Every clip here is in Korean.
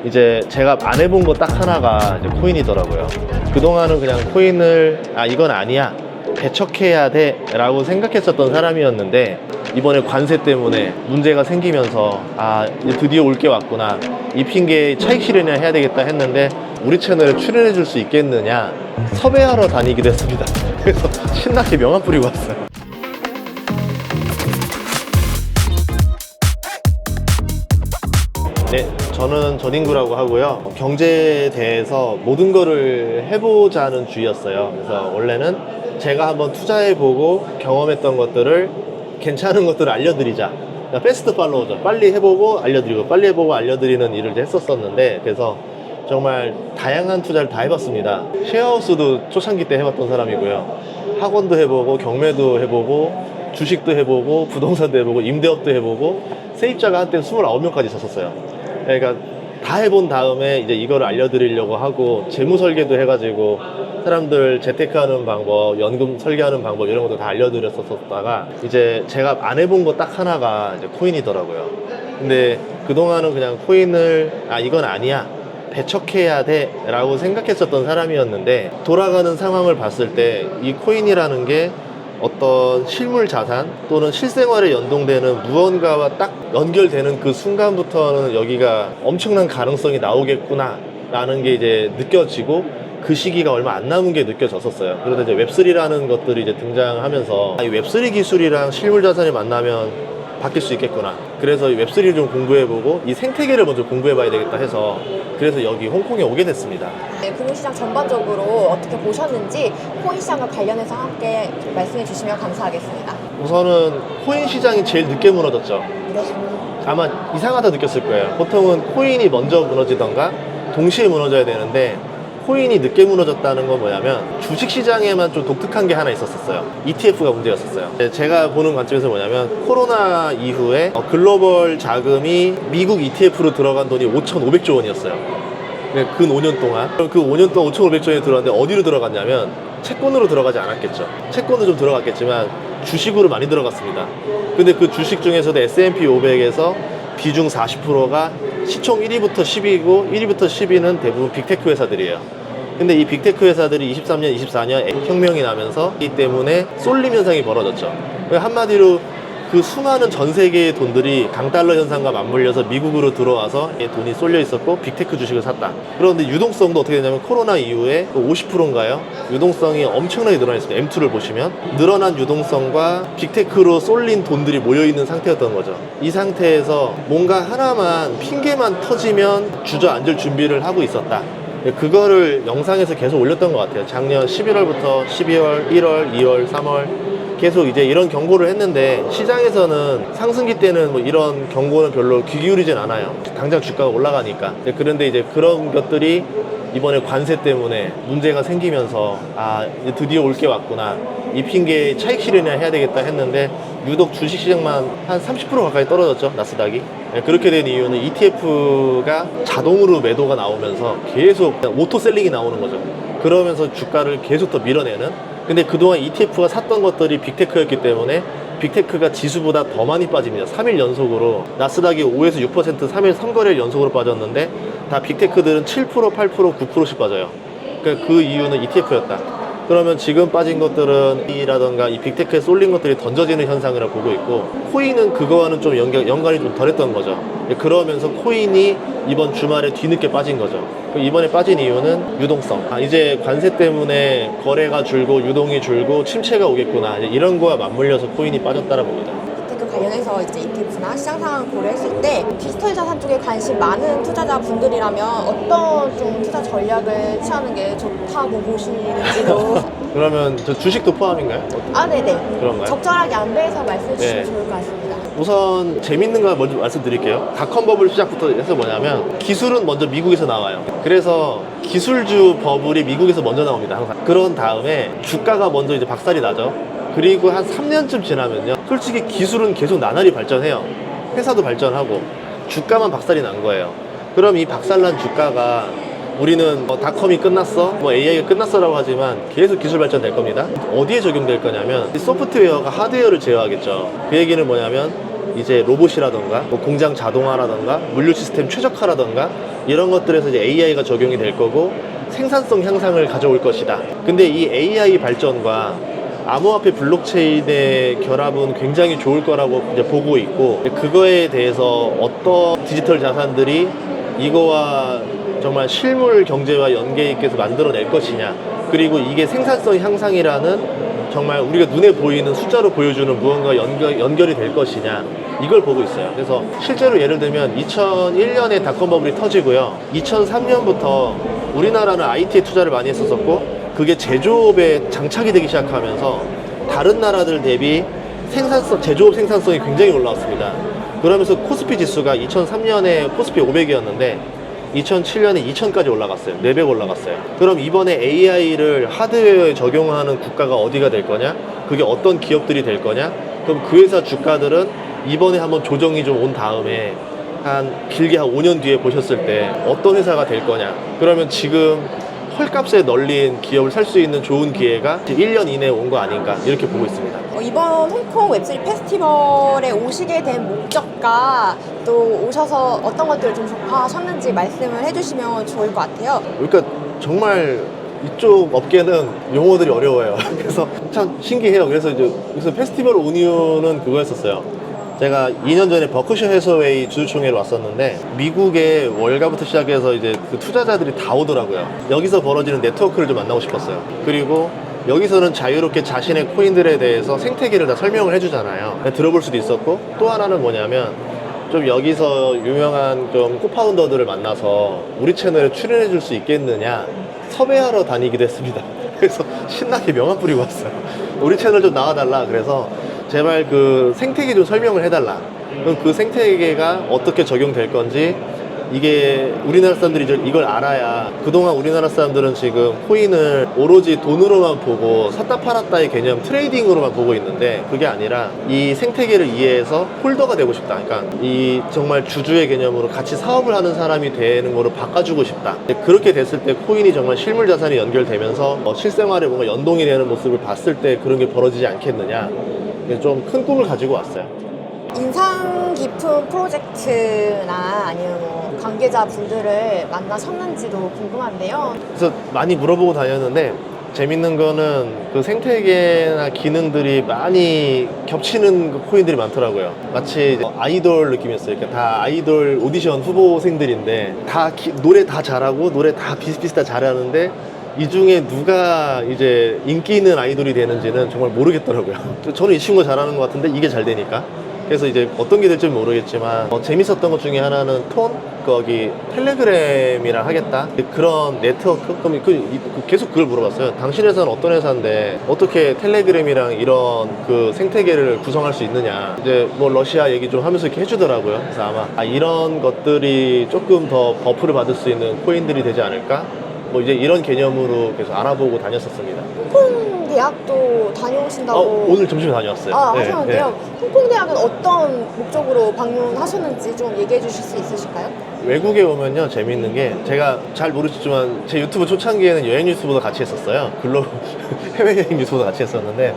이제 제가 안 해본 거 딱 하나가 이제 코인이더라고요. 그동안은 그냥 코인을 이건 아니야, 배척해야 돼 라고 생각했었던 사람이었는데, 이번에 관세 때문에 문제가 생기면서 이제 드디어 올 게 왔구나, 이 핑계에 차익 실현을 해야 되겠다 했는데, 우리 채널에 출연해 줄 수 있겠느냐 섭외하러 다니기로 했습니다. 그래서 신나게 명함 뿌리고 왔어요. 네, 저는 전인구라고 하고요. 경제에 대해서 모든 거를 해보자는 주의였어요. 그래서 원래는 제가 한번 투자해보고 경험했던 것들을, 괜찮은 것들을 알려드리자. 그러니까 패스트 팔로우죠. 빨리 해보고 알려드리고, 빨리 해보고 알려드리는 일을 했었었는데, 그래서 정말 다양한 투자를 다 해봤습니다. 쉐어하우스도 초창기 때 해봤던 사람이고요. 학원도 해보고, 경매도 해보고, 주식도 해보고, 부동산도 해보고, 임대업도 해보고, 세입자가 한때 29명까지 있었어요. 그러니까 다 해본 다음에 이제 이거를 알려드리려고 하고, 재무 설계도 해가지고 사람들 재테크하는 방법, 연금 설계하는 방법 이런 것도 다 알려드렸었다가, 이제 제가 안 해본 거 딱 하나가 이제 코인이더라고요. 근데 그동안은 그냥 코인을 이건 아니야, 배척해야 돼 라고 생각했었던 사람이었는데, 돌아가는 상황을 봤을 때 이 코인이라는 게 어떤 실물 자산 또는 실생활에 연동되는 무언가와 딱 연결되는 그 순간부터는 여기가 엄청난 가능성이 나오겠구나 라는 게 이제 느껴지고, 그 시기가 얼마 안 남은 게 느껴졌었어요. 그러다 이제 웹3라는 것들이 이제 등장하면서 이 웹3 기술이랑 실물 자산이 만나면 바뀔 수 있겠구나. 그래서 이 웹3를 좀 공부해보고 이 생태계를 먼저 공부해봐야 되겠다 해서, 그래서 여기 홍콩에 오게 됐습니다. 네, 금융시장 전반적으로 어떻게 보셨는지 코인 시장과 관련해서 함께 좀 말씀해 주시면 감사하겠습니다. 우선은 코인 시장이 제일 늦게 무너졌죠. 네. 아마 이상하다 느꼈을 거예요. 보통은 코인이 먼저 무너지던가 동시에 무너져야 되는데, 코인이 늦게 무너졌다는 건 뭐냐면 주식시장에만 좀 독특한 게 하나 있었어요. ETF가 문제였었어요. 제가 보는 관점에서 뭐냐면, 코로나 이후에 글로벌 자금이 미국 ETF로 들어간 돈이 5,500조 원이었어요. 근 5년 동안. 그 5년 동안 5,500조 원이 들어갔는데 어디로 들어갔냐면 채권으로 들어가지 않았겠죠. 채권은 좀 들어갔겠지만 주식으로 많이 들어갔습니다. 근데 그 주식 중에서도 S&P 500에서 비중 40%가 시총 1위부터 10위고, 1위부터 10위는 대부분 빅테크 회사들이에요. 근데 이 빅테크 회사들이 23년, 24년 혁명이 나면서 이 때문에 쏠림 현상이 벌어졌죠. 한마디로 그 수많은 전 세계의 돈들이 강달러 현상과 맞물려서 미국으로 들어와서 돈이 쏠려 있었고, 빅테크 주식을 샀다. 그런데 유동성도 어떻게 되냐면, 코로나 이후에 50%인가요? 유동성이 엄청나게 늘어났습니다. M2를 보시면 늘어난 유동성과 빅테크로 쏠린 돈들이 모여있는 상태였던 거죠. 이 상태에서 뭔가 하나만 핑계만 터지면 주저앉을 준비를 하고 있었다. 그거를 영상에서 계속 올렸던 것 같아요. 작년 11월부터 12월, 1월, 2월, 3월 계속 이제 이런 경고를 했는데, 시장에서는 상승기 때는 뭐 이런 경고는 별로 귀 기울이진 않아요. 당장 주가가 올라가니까. 그런데 이제 그런 것들이 이번에 관세 때문에 문제가 생기면서 이제 드디어 올 게 왔구나, 이 핑계에 차익 실현을 해야 되겠다 했는데, 유독 주식시장만 한 30% 가까이 떨어졌죠, 나스닥이. 그렇게 된 이유는 ETF가 자동으로 매도가 나오면서 계속 오토셀링이 나오는 거죠. 그러면서 주가를 계속 더 밀어내는. 근데 그동안 ETF가 샀던 것들이 빅테크였기 때문에 빅테크가 지수보다 더 많이 빠집니다. 3일 연속으로 나스닥이 5에서 6% 3일 3거래일 연속으로 빠졌는데, 다 빅테크들은 7%, 8%, 9%씩 빠져요. 그러니까 그 이유는 ETF였다. 그러면 지금 빠진 것들은 이라던가 이 빅테크에 쏠린 것들이 던져지는 현상이라고 보고 있고, 코인은 그거와는 좀 연관이 좀 덜했던 거죠. 그러면서 코인이 이번 주말에 뒤늦게 빠진 거죠. 이번에 빠진 이유는 유동성. 이제 관세 때문에 거래가 줄고 유동이 줄고 침체가 오겠구나, 이런 거와 맞물려서 코인이 빠졌다라 봅니다. 빅테크 관련해서 이제 ETF나 시장 상황을 고려했을 때 디지털 자산 쪽에 관심 많은 투자자분들이라면 어떤 좀 투자 전략을 취하는 게 좋다고 보시는지도. 그러면 저 주식도 포함인가요? 네네. 그런가요? 적절하게 안배해서 말씀해 주시면 네. 좋을 것 같습니다. 우선 재밌는 거 먼저 말씀드릴게요. 닷컴 버블 시작부터 해서 뭐냐면, 기술은 먼저 미국에서 나와요. 그래서 기술주 버블이 미국에서 먼저 나옵니다, 항상. 그런 다음에 주가가 먼저 이제 박살이 나죠. 그리고 한 3년쯤 지나면요, 솔직히 기술은 계속 나날이 발전해요. 회사도 발전하고 주가만 박살이 난 거예요. 그럼 이 박살난 주가가, 우리는 닷컴이 끝났어, AI가 끝났어라고 하지만 계속 기술 발전될 겁니다. 어디에 적용될 거냐면, 소프트웨어가 하드웨어를 제어하겠죠. 그 얘기는 뭐냐면, 이제 로봇이라던가 뭐 공장 자동화라던가 물류 시스템 최적화라던가 이런 것들에서 이제 AI가 적용이 될 거고 생산성 향상을 가져올 것이다. 근데 이 AI 발전과 암호화폐 블록체인의 결합은 굉장히 좋을 거라고 이제 보고 있고, 그거에 대해서 어떤 디지털 자산들이 이거와 정말 실물 경제와 연계 있게 해서 만들어낼 것이냐, 그리고 이게 생산성 향상이라는 정말 우리가 눈에 보이는 숫자로 보여주는 무언가 연결이 될 것이냐, 이걸 보고 있어요. 그래서 실제로 예를 들면 2001년에 닷컴 버블이 터지고요. 2003년부터 우리나라는 IT에 투자를 많이 했었었고, 그게 제조업에 장착이 되기 시작하면서 다른 나라들 대비 제조업 생산성이 굉장히 올라왔습니다. 그러면서 코스피 지수가 2003년에 코스피 500이었는데 2007년에 2000까지 올라갔어요. 4배 올라갔어요. 그럼 이번에 AI를 하드웨어에 적용하는 국가가 어디가 될 거냐? 그게 어떤 기업들이 될 거냐? 그럼 그 회사 주가들은 이번에 한번 조정이 좀 온 다음에 길게 한 5년 뒤에 보셨을 때 어떤 회사가 될 거냐? 그러면 지금 헐값에 널린 기업을 살 수 있는 좋은 기회가 1년 이내에 온 거 아닌가, 이렇게 보고 있습니다. 이번 홍콩 웹3 페스티벌에 오시게 된 목적과 또 오셔서 어떤 것들을 좀 접하셨는지 말씀을 해주시면 좋을 것 같아요. 그러니까 정말 이쪽 업계는 용어들이 어려워요. 그래서 참 신기해요. 그래서 페스티벌 온 이유는 그거였었어요. 제가 2년 전에 버크셔 해서웨이 주주총회를 왔었는데, 미국의 월가부터 시작해서 이제 그 투자자들이 다 오더라고요. 여기서 벌어지는 네트워크를 좀 만나고 싶었어요. 그리고 여기서는 자유롭게 자신의 코인들에 대해서 생태계를 다 설명을 해주잖아요. 들어볼 수도 있었고, 또 하나는 뭐냐면 좀 여기서 유명한 좀 코파운더들을 만나서 우리 채널에 출연해 줄 수 있겠느냐 섭외하러 다니기도 했습니다. 그래서 신나게 명함 뿌리고 왔어요. 우리 채널 좀 나와달라. 그래서 제발 그 생태계 좀 설명을 해달라. 그럼 그 생태계가 어떻게 적용될 건지, 이게 우리나라 사람들이 이걸 알아야, 그동안 우리나라 사람들은 지금 코인을 오로지 돈으로만 보고 샀다 팔았다의 개념, 트레이딩으로만 보고 있는데, 그게 아니라 이 생태계를 이해해서 홀더가 되고 싶다. 그러니까 이 정말 주주의 개념으로 같이 사업을 하는 사람이 되는 거로 바꿔주고 싶다. 그렇게 됐을 때 코인이 정말 실물 자산이 연결되면서 실생활에 뭔가 연동이 되는 모습을 봤을 때 그런 게 벌어지지 않겠느냐. 좀 큰 꿈을 가지고 왔어요. 인상 깊은 프로젝트나 아니면 뭐 관계자분들을 만나셨는지도 궁금한데요. 그래서 많이 물어보고 다녔는데, 재밌는 거는 그 생태계나 기능들이 많이 겹치는 그 코인들이 많더라고요. 마치 아이돌 느낌이었어요. 그러니까 다 아이돌 오디션 후보생들인데 노래 다 잘하고 노래 다 비슷비슷하게 잘하는데, 이 중에 누가 이제 인기 있는 아이돌이 되는지는 정말 모르겠더라고요. 저는 이 친구가 잘하는 것 같은데 이게 잘 되니까. 그래서 이제 어떤 게 될지 모르겠지만 재밌었던 것 중에 하나는 거기 텔레그램이랑 하겠다, 그런 네트워크. 그럼 계속 그걸 물어봤어요. 당신 회사는 어떤 회사인데 어떻게 텔레그램이랑 이런 그 생태계를 구성할 수 있느냐. 이제 뭐 러시아 얘기 좀 하면서 이렇게 해주더라고요. 그래서 아마 이런 것들이 조금 더 버프를 받을 수 있는 코인들이 되지 않을까, 뭐 이제 이런 개념으로 계속 알아보고 다녔었습니다. 홍콩 대학도 다녀오신다고. 오늘 점심에 다녀왔어요. 하셨는데요. 홍콩 대학은 어떤 목적으로 방문하셨는지 좀 얘기해 주실 수 있으실까요? 외국에 오면요, 재밌는 게, 제가 잘 모르시지만 제 유튜브 초창기에는 여행 뉴스보다 같이 했었어요. 해외여행 뉴스보다 같이 했었는데,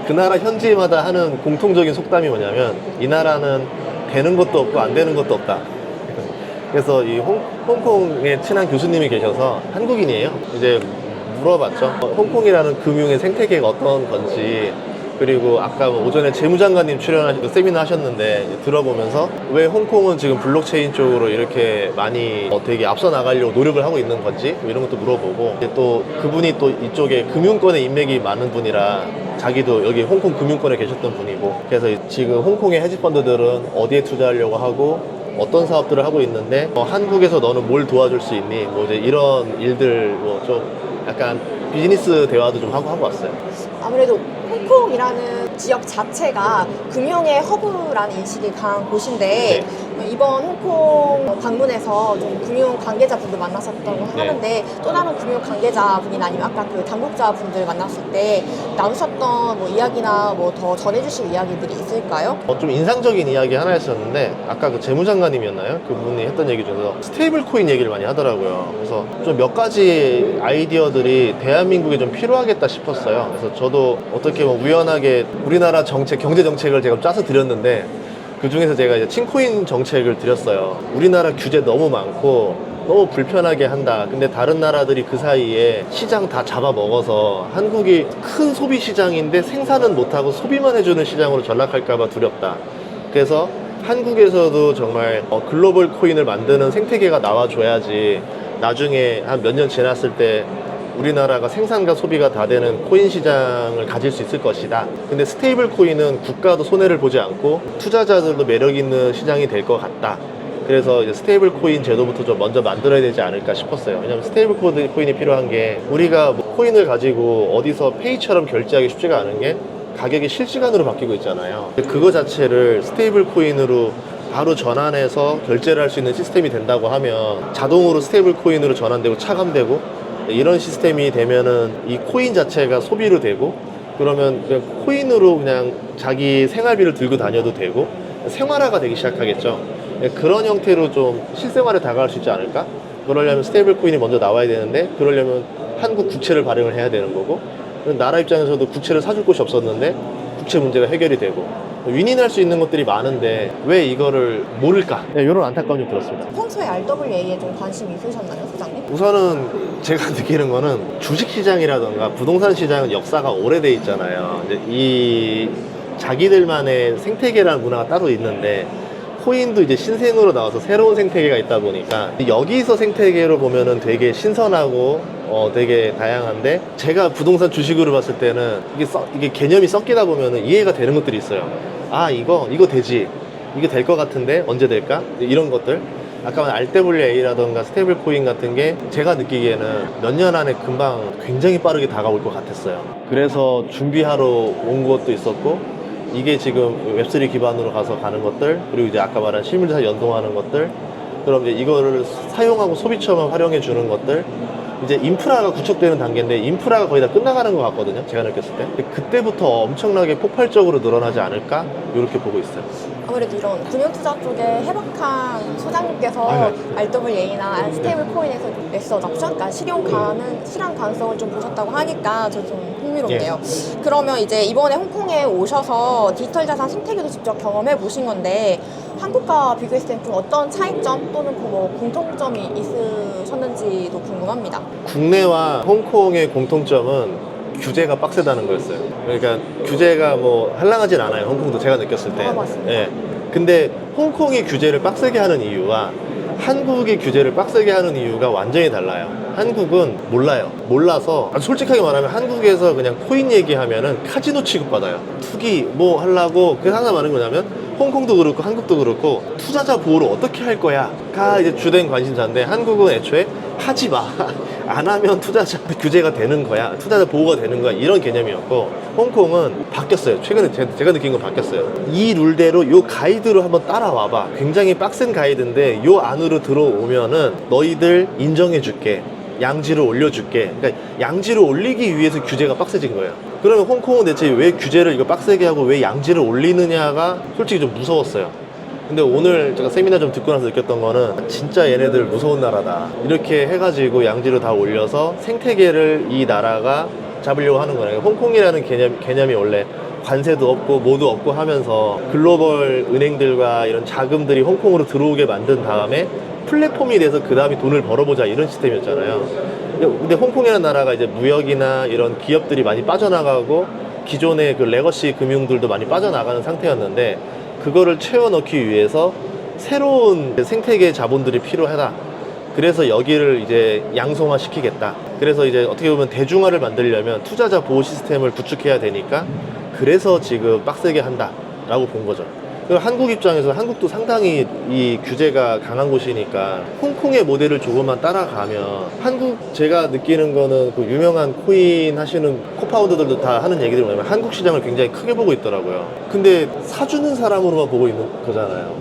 그 나라 현지마다 하는 공통적인 속담이 뭐냐면, 이 나라는 되는 것도 없고 안 되는 것도 없다. 그래서 이 홍콩에 친한 교수님이 계셔서, 한국인이에요. 이제 물어봤죠. 홍콩이라는 금융의 생태계가 어떤 건지, 그리고 아까 오전에 재무장관님 출연하시고 세미나 하셨는데 들어보면서 왜 홍콩은 지금 블록체인 쪽으로 이렇게 많이 되게 앞서 나가려고 노력을 하고 있는 건지, 이런 것도 물어보고, 또 그분이 또 이쪽에 금융권에 인맥이 많은 분이라 자기도 여기 홍콩 금융권에 계셨던 분이고, 그래서 지금 홍콩의 헤지펀드들은 어디에 투자하려고 하고 어떤 사업들을 하고 있는데, 한국에서 너는 뭘 도와줄 수 있니? 뭐 이제 이런 일들, 뭐 좀 약간 비즈니스 대화도 좀 하고 왔어요. 아무래도 홍콩이라는 지역 자체가 금융의 허브라는 인식이 강한 곳인데, 이번 홍콩 방문에서 좀 금융 관계자분들 만났었다고 하는데, 또 다른 금융 관계자분이나 아니면 아까 그 당국자분들 만났을 때 나누셨던 뭐 이야기나 뭐 더 전해주실 이야기들이 있을까요? 좀 인상적인 이야기 하나 했었는데, 아까 그 재무장관님이었나요? 그분이 했던 얘기 중에서 스테이블 코인 얘기를 많이 하더라고요. 그래서 좀 몇 가지 아이디어들이 대한민국에 좀 필요하겠다 싶었어요. 그래서 저도 어떻게 뭐 우연하게 우리나라 경제 정책을 제가 짜서 드렸는데, 그 중에서 제가 이제 친코인 정책을 드렸어요. 우리나라 규제 너무 많고 너무 불편하게 한다. 근데 다른 나라들이 그 사이에 시장 다 잡아먹어서 한국이 큰 소비 시장인데 생산은 못하고 소비만 해주는 시장으로 전락할까봐 두렵다. 그래서 한국에서도 정말 글로벌 코인을 만드는 생태계가 나와줘야지 나중에 한 몇 년 지났을 때 우리나라가 생산과 소비가 다 되는 코인 시장을 가질 수 있을 것이다. 근데 스테이블 코인은 국가도 손해를 보지 않고 투자자들도 매력 있는 시장이 될 것 같다. 그래서 이제 스테이블 코인 제도부터 좀 먼저 만들어야 되지 않을까 싶었어요. 왜냐면 스테이블 코인이 필요한 게 우리가 뭐 코인을 가지고 어디서 페이처럼 결제하기 쉽지가 않은 게 가격이 실시간으로 바뀌고 있잖아요. 그거 자체를 스테이블 코인으로 바로 전환해서 결제를 할 수 있는 시스템이 된다고 하면 자동으로 스테이블 코인으로 전환되고 차감되고 이런 시스템이 되면은 이 코인 자체가 소비로 되고 그러면 그냥 코인으로 그냥 자기 생활비를 들고 다녀도 되고 생활화가 되기 시작하겠죠. 그런 형태로 좀 실생활에 다가갈 수 있지 않을까? 그러려면 스테이블 코인이 먼저 나와야 되는데 그러려면 한국 국채를 발행을 해야 되는 거고 나라 입장에서도 국채를 사줄 곳이 없었는데 국채 문제가 해결이 되고 윈윈할 수 있는 것들이 많은데 왜 이거를 모를까? 이런 안타까움이 좀 들었습니다. 평소에 RWA에 좀 관심이 있으셨나요, 소장님? 우선은 제가 느끼는 거는 주식시장이라던가 부동산 시장은 역사가 오래돼 있잖아요. 이제 이 자기들만의 생태계라는 문화가 따로 있는데 코인도 이제 신생으로 나와서 새로운 생태계가 있다 보니까 여기서 생태계로 보면은 되게 신선하고 되게 다양한데 제가 부동산 주식으로 봤을 때는 이게 개념이 섞이다 보면은 이해가 되는 것들이 있어요. 아 이거 되지, 이게 될 것 같은데 언제 될까? 이런 것들. 아까 말한 RWA라던가 스테이블 코인 같은 게 제가 느끼기에는 몇 년 안에 금방 굉장히 빠르게 다가올 것 같았어요. 그래서 준비하러 온 것도 있었고 이게 지금 웹3 기반으로 가서 가는 것들, 그리고 이제 아까 말한 실물자산 연동하는 것들, 그럼 이제 이거를 사용하고 소비처럼 활용해 주는 것들, 이제 인프라가 구축되는 단계인데 인프라가 거의 다 끝나가는 것 같거든요. 제가 느꼈을 때. 근데 그때부터 엄청나게 폭발적으로 늘어나지 않을까? 이렇게 보고 있어요. 아무래도 이런 금융투자 쪽에 해박한 소장님께서 RWA나 스테이블 코인에서 그러니까 실현 가능성을 좀 보셨다고 하니까 저 좀 흥미롭네요. 그러면 이제 이번에 홍콩에 오셔서 디지털 자산 생태계도 직접 경험해 보신 건데 한국과 비교했을 때 좀 어떤 차이점 또는 뭐 공통점이 있으셨는지도 궁금합니다. 국내와 홍콩의 공통점은 규제가 빡세다는 거였어요. 그러니까 규제가 뭐 한량하진 않아요. 홍콩도 제가 느꼈을 때. 맞습니다. 예. 근데 홍콩이 규제를 빡세게 하는 이유와 한국이 규제를 빡세게 하는 이유가 완전히 달라요. 한국은 몰라요. 몰라서 솔직하게 말하면 한국에서 그냥 코인 얘기하면은 카지노 취급받아요. 투기 뭐 하려고 그래서 항상 말하는 거냐면 홍콩도 그렇고 한국도 그렇고 투자자 보호를 어떻게 할 거야가 이제 주된 관심사인데 한국은 애초에 하지 마. 안 하면 투자자 규제가 되는 거야. 투자자 보호가 되는 거야. 이런 개념이었고 홍콩은 바뀌었어요. 최근에 제가 느낀 건 바뀌었어요. 이 룰대로 요 가이드로 한번 따라와봐. 굉장히 빡센 가이드인데 요 안으로 들어오면은 너희들 인정해 줄게. 양지를 올려줄게. 그러니까 양지를 올리기 위해서 규제가 빡세진 거예요. 그러면 홍콩은 대체 왜 규제를 이거 빡세게 하고 왜 양지를 올리느냐가 솔직히 좀 무서웠어요. 근데 오늘 제가 세미나 좀 듣고 나서 느꼈던 거는 진짜 얘네들 무서운 나라다. 이렇게 해가지고 양지를 다 올려서 생태계를 이 나라가 잡으려고 하는 거예요. 홍콩이라는 개념이 원래 관세도 없고 뭐도 없고 하면서 글로벌 은행들과 이런 자금들이 홍콩으로 들어오게 만든 다음에 플랫폼이 돼서 그 다음에 돈을 벌어보자 이런 시스템이었잖아요. 근데 홍콩이라는 나라가 이제 무역이나 이런 기업들이 많이 빠져나가고 기존의 그 레거시 금융들도 많이 빠져나가는 상태였는데 그거를 채워 넣기 위해서 새로운 생태계 자본들이 필요하다. 그래서 여기를 이제 양성화 시키겠다. 그래서 이제 어떻게 보면 대중화를 만들려면 투자자 보호 시스템을 구축해야 되니까 그래서 지금 빡세게 한다라고 본 거죠. 그리고 한국 입장에서 한국도 상당히 이 규제가 강한 곳이니까 홍콩의 모델을 조금만 따라가면 한국 제가 느끼는 거는 그 유명한 코인 하시는 코파운더들도 다 하는 얘기들이 뭐냐면 한국 시장을 굉장히 크게 보고 있더라고요. 근데 사주는 사람으로만 보고 있는 거잖아요.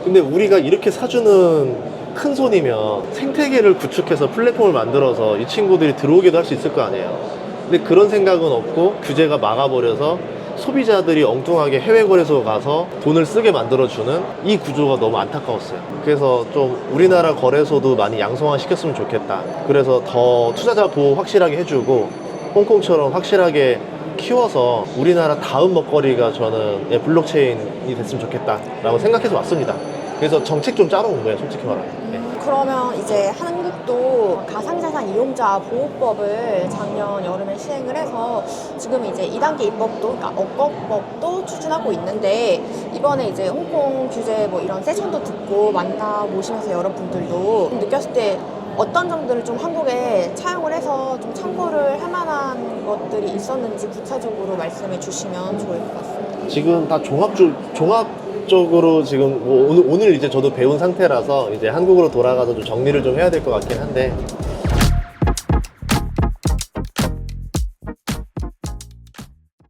근데 우리가 이렇게 사주는 큰 손이면 생태계를 구축해서 플랫폼을 만들어서 이 친구들이 들어오기도 할 수 있을 거 아니에요. 근데 그런 생각은 없고 규제가 막아버려서 소비자들이 엉뚱하게 해외 거래소 가서 돈을 쓰게 만들어주는 이 구조가 너무 안타까웠어요. 그래서 좀 우리나라 거래소도 많이 양성화 시켰으면 좋겠다. 그래서 더 투자자 보호 확실하게 해주고 홍콩처럼 확실하게 키워서 우리나라 다음 먹거리가 저는 블록체인이 됐으면 좋겠다라고 생각해서 왔습니다. 그래서 정책 좀 짜러 온 거예요, 솔직히 말하면. 네. 그러면 이제 한국도 가상자산 이용자 보호법을 작년 여름에 시행을 해서 지금 이제 2단계 입법도, 그러니까 억거법도 추진하고 있는데 이번에 이제 홍콩 규제 뭐 이런 세션도 듣고 만나보시면서 여러분들도 느꼈을 때 어떤 점들을 좀 한국에 차용을 해서 좀 참고를 할 만한 것들이 있었는지 구체적으로 말씀해 주시면 좋을 것 같습니다. 지금 다 종합적으로 지금 뭐 오늘 이제 저도 배운 상태라서 이제 한국으로 돌아가서 좀 정리를 좀 해야 될 것 같긴 한데